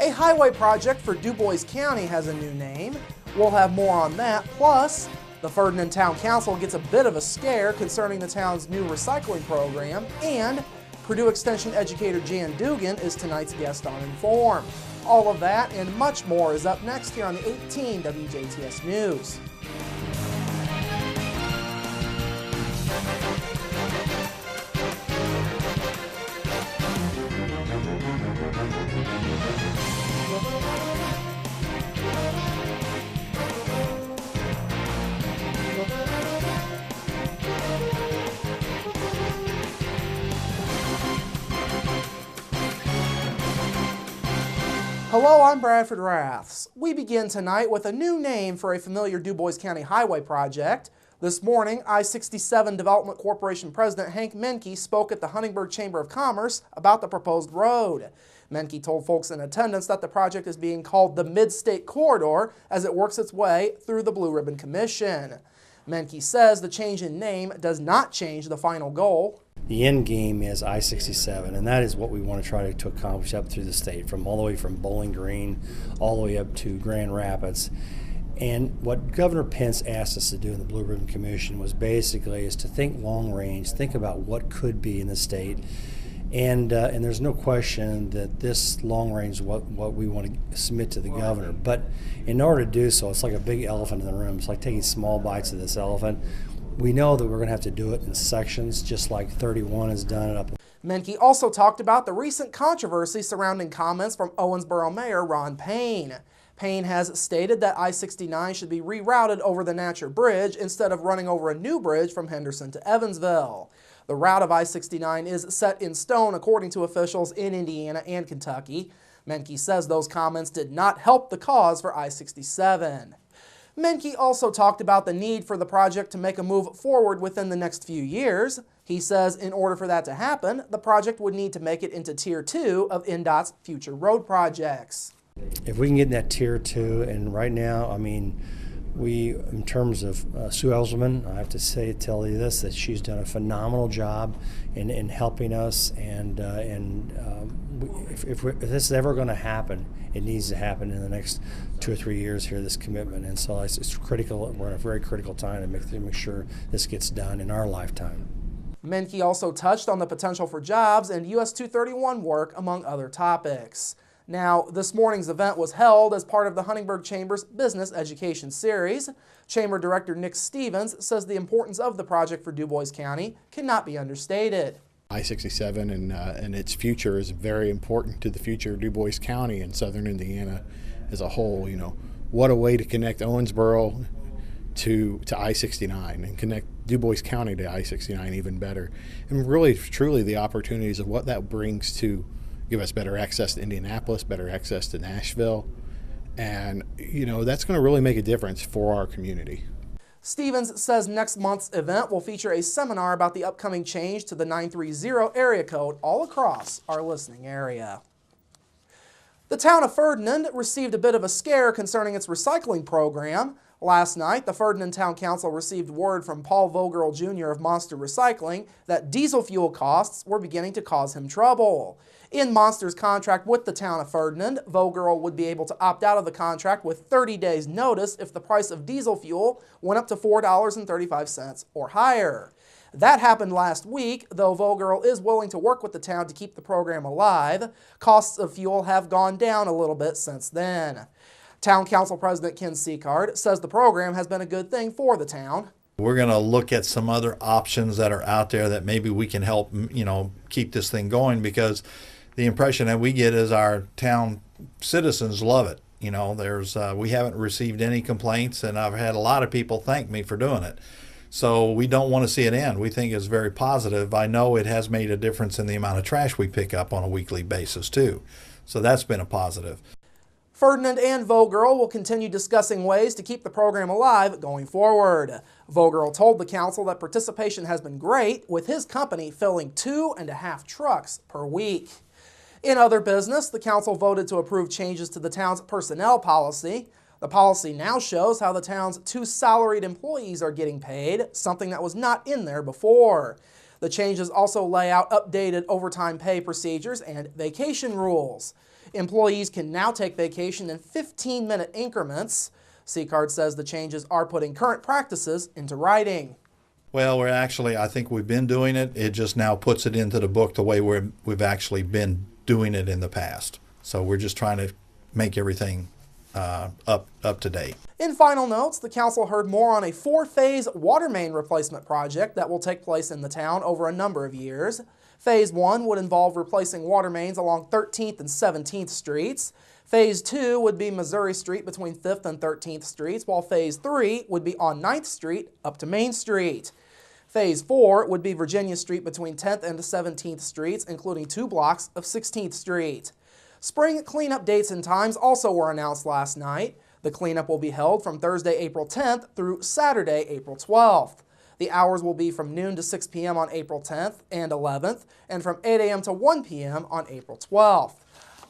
A highway project for Du Bois County has a new name. We'll have more on that. Plus, the Ferdinand Town Council gets a bit of a scare concerning the town's new recycling program, and Purdue Extension educator Jan Dugan is tonight's guest on Inform. All of that and much more is up next here on the 18 WJTS News. Hello, I'm Bradford Raths. We begin tonight with a new name for a familiar Du Bois County highway project. This morning, I-67 Development Corporation President Hank Menke spoke at the Huntingburg Chamber of Commerce about the proposed road. Menke told folks in attendance that the project is being called the Midstate Corridor as it works its way through the Blue Ribbon Commission. Menke says the change in name does not change the final goal. The end game is I-67, and that is what we want to try to accomplish up through the state, all the way from Bowling Green all the way up to Grand Rapids. And what Governor Pence asked us to do in the Blue Ribbon Commission was basically is to think long range, think about what could be in the state. And there's no question that this long range is what we want to submit to the governor. But in order to do so, it's like a big elephant in the room. It's like taking small bites of this elephant. We know that we're going to have to do it in sections, just like 31 has done it up. Menke also talked about the recent controversy surrounding comments from Owensboro Mayor Ron Payne. Payne has stated that I-69 should be rerouted over the Natcher Bridge instead of running over a new bridge from Henderson to Evansville. The route of I-69 is set in stone according to officials in Indiana and Kentucky. Menke says those comments did not help the cause for I-67. Menke also talked about the need for the project to make a move forward within the next few years. He says in order for that to happen, the project would need to make it into Tier 2 of NDOT's future road projects. If we can get in that Tier 2, and right now, I mean, in terms of Sue Elserman, I have to tell you this, that she's done a phenomenal job in helping us, and if this is ever going to happen, it needs to happen in the next 2 or 3 years here, this commitment. And so it's critical. We're in a very critical time to make sure this gets done in our lifetime. Menke also touched on the potential for jobs and US 231 work, among other topics. Now, this morning's event was held as part of the Huntingburg Chamber's Business Education Series. Chamber Director Nick Stevens says the importance of the project for Du Bois County cannot be understated. I-67 and its future is very important to the future of Du Bois County and southern Indiana as a whole. You know, what a way to connect Owensboro to I-69 and connect Du Bois County to I-69 even better. And really, truly, the opportunities of what that brings to give us better access to Indianapolis, better access to Nashville, and you know, that's going to really make a difference for our community. Stevens says next month's event will feature a seminar about the upcoming change to the 930 area code all across our listening area. The town of Ferdinand received a bit of a scare concerning its recycling program. Last night, the Ferdinand Town Council received word from Paul Vogirl Jr. of Monster Recycling that diesel fuel costs were beginning to cause him trouble. In Monster's contract with the town of Ferdinand, Vogirl would be able to opt out of the contract with 30 days notice if the price of diesel fuel went up to $4.35 or higher. That happened last week, though Vogirl is willing to work with the town to keep the program alive. Costs of fuel have gone down a little bit since then. Town Council President Ken Seacard says the program has been a good thing for the town. We're going to look at some other options that are out there that maybe we can help, keep this thing going, because the impression that we get is our town citizens love it. We haven't received any complaints, and I've had a lot of people thank me for doing it. So we don't want to see it end. We think it's very positive. I know it has made a difference in the amount of trash we pick up on a weekly basis too. So that's been a positive. Ferdinand and Vogirl will continue discussing ways to keep the program alive going forward. Vogirl told the council that participation has been great, with his company filling 2.5 trucks per week. In other business, the council voted to approve changes to the town's personnel policy. The policy now shows how the town's 2 salaried employees are getting paid, something that was not in there before. The changes also lay out updated overtime pay procedures and vacation rules. Employees can now take vacation in 15-minute increments. C-Card says the changes are putting current practices into writing. Well, I think we've been doing it. It just now puts it into the book the way we've actually been doing it in the past. So we're just trying to make everything up to date. In final notes, the council heard more on a 4-phase water main replacement project that will take place in the town over a number of years. Phase 1 would involve replacing water mains along 13th and 17th Streets. Phase 2 would be Missouri Street between 5th and 13th Streets, while Phase 3 would be on 9th Street up to Main Street. Phase 4 would be Virginia Street between 10th and 17th Streets, including 2 blocks of 16th Street. Spring cleanup dates and times also were announced last night. The cleanup will be held from Thursday, April 10th through Saturday, April 12th. The hours will be from noon to 6 p.m. on April 10th and 11th, and from 8 a.m. to 1 p.m. on April 12th.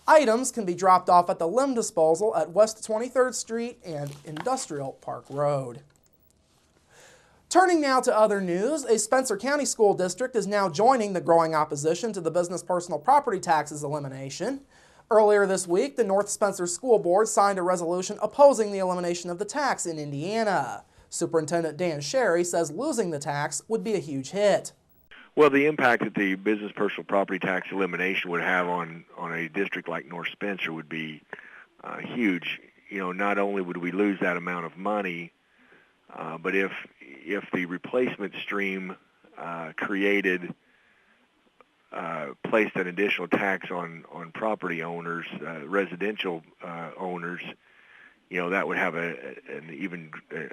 Items can be dropped off at the limb disposal at West 23rd Street and Industrial Park Road. Turning now to other news, a Spencer County School District is now joining the growing opposition to the business personal property taxes elimination. Earlier this week, the North Spencer School Board signed a resolution opposing the elimination of the tax in Indiana. Superintendent Dan Sherry says losing the tax would be a huge hit. Well, the impact that the business personal property tax elimination would have on a district like North Spencer would be huge. You know, not only would we lose that amount of money, but if the replacement stream placed an additional tax on property owners, residential owners, you know, that would have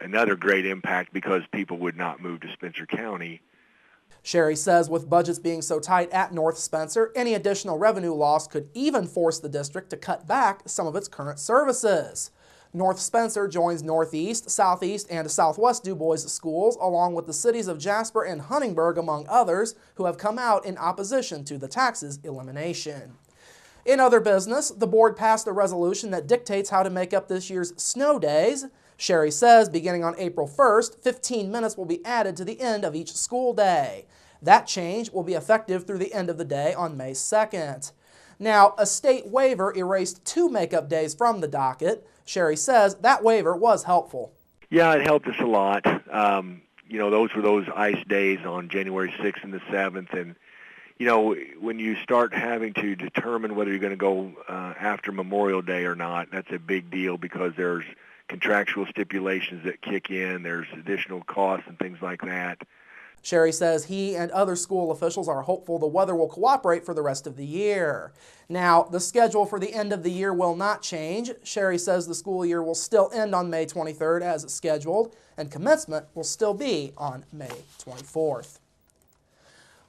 another great impact because people would not move to Spencer County. Sherry says with budgets being so tight at North Spencer, any additional revenue loss could even force the district to cut back some of its current services. North Spencer joins Northeast, Southeast, and Southwest Du Bois schools, along with the cities of Jasper and Huntingburg, among others, who have come out in opposition to the taxes elimination. In other business, the board passed a resolution that dictates how to make up this year's snow days. Sherry says beginning on April 1st, 15 minutes will be added to the end of each school day. That change will be effective through the end of the day on May 2nd. Now, a state waiver erased 2 makeup days from the docket. Sherry says that waiver was helpful. Yeah, it helped us a lot. You know, those were those ice days on January 6th and the 7th. And, you know, when you start having to determine whether you're going to go after Memorial Day or not, that's a big deal because there's contractual stipulations that kick in. There's additional costs and things like that. Sherry says he and other school officials are hopeful the weather will cooperate for the rest of the year. Now, the schedule for the end of the year will not change. Sherry says the school year will still end on May 23rd as scheduled, and commencement will still be on May 24th.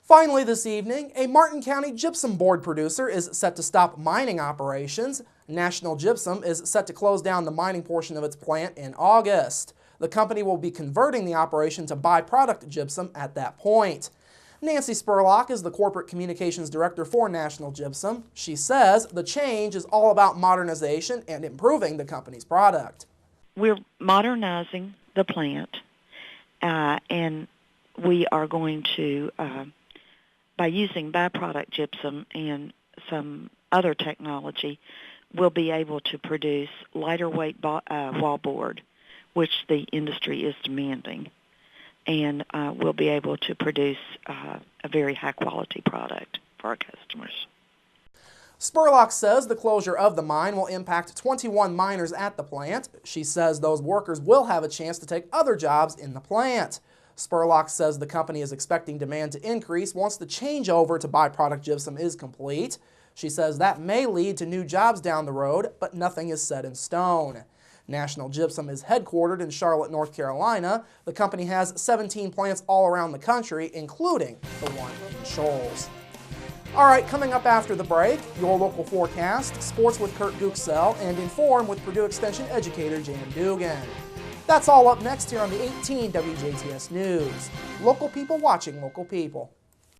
Finally this evening, a Martin County Gypsum Board producer is set to stop mining operations. National Gypsum is set to close down the mining portion of its plant in August. The company will be converting the operation to byproduct gypsum at that point. Nancy Spurlock is the Corporate Communications Director for National Gypsum. She says the change is all about modernization and improving the company's product. We're modernizing the plant, and we are going to, by using byproduct gypsum and some other technology, we'll be able to produce lighter weight wallboard, which the industry is demanding, and we'll be able to produce a very high-quality product for our customers. Spurlock says the closure of the mine will impact 21 miners at the plant. She says those workers will have a chance to take other jobs in the plant. Spurlock says the company is expecting demand to increase once the changeover to byproduct gypsum is complete. She says that may lead to new jobs down the road, but nothing is set in stone. National Gypsum is headquartered in Charlotte, North Carolina. The company has 17 plants all around the country, including the one in Shoals. All right, coming up after the break, your local forecast, sports with Kurt Guxell, and Inform with Purdue Extension educator Jan Dugan. That's all up next here on the 18 WJTS News. Local people watching local people.